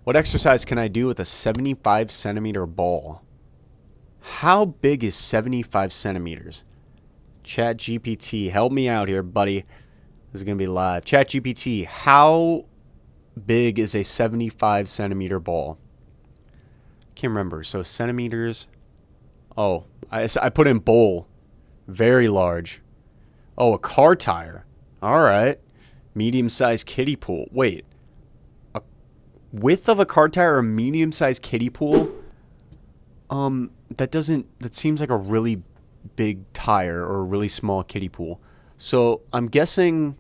What exercise can I do with a 75 centimeter ball? How big is 75 centimeters? Chat GPT, help me out here, buddy. This is going to be live. Chat GPT, how big is a 75 centimeter ball? Can't remember. So centimeters. Oh, I put in bowl. Very large. Oh, a car tire. All right. Medium-sized kiddie pool. Wait. A width of a car tire or a medium-sized kiddie pool? That seems like a really big tire or a really small kiddie pool. So I'm guessing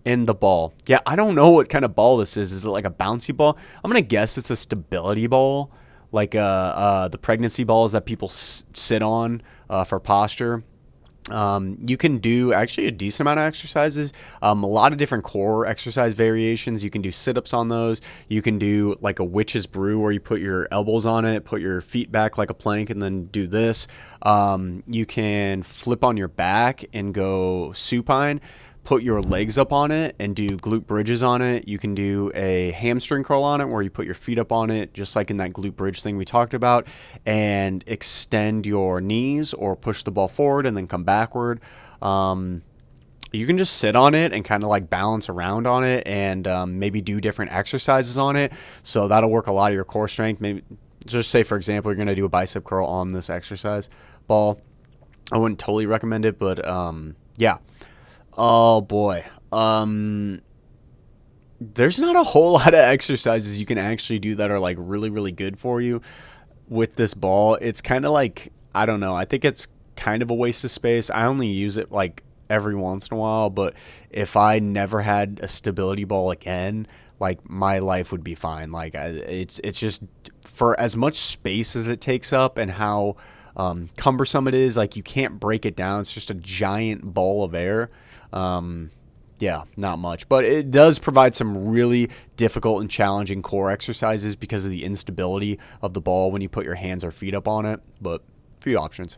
in the ball. Yeah, I don't know what kind of ball this is. Is it like a bouncy ball? I'm gonna guess it's a stability ball, like the pregnancy balls that people sit on for posture. You can do actually a decent amount of exercises, a lot of different core exercise variations. You can do sit-ups on those. You can do like a witch's brew where you put your elbows on it, put your feet back like a plank, and then do this. You can flip on your back and go supine. Put your legs up on it and do glute bridges on it. You can do a hamstring curl on it where you put your feet up on it, just like in that glute bridge thing we talked about, and extend your knees or push the ball forward and then come backward. You can just sit on it and kind of like balance around on it and maybe do different exercises on it. So that'll work a lot of your core strength. Maybe just say, for example, you're going to do a bicep curl on this exercise ball. I wouldn't totally recommend it, but yeah. Oh boy. There's not a whole lot of exercises you can actually do that are like really, really good for you with this ball. It's kind of like, I don't know. I think it's kind of a waste of space. I only use it like every once in a while, but if I never had a stability ball again, like my life would be fine. Like it's just for as much space as it takes up and how cumbersome it is. Like you can't break it down. It's just a giant ball of air. Yeah, not much, but it does provide some really difficult and challenging core exercises because of the instability of the ball when you put your hands or feet up on it. But a few options.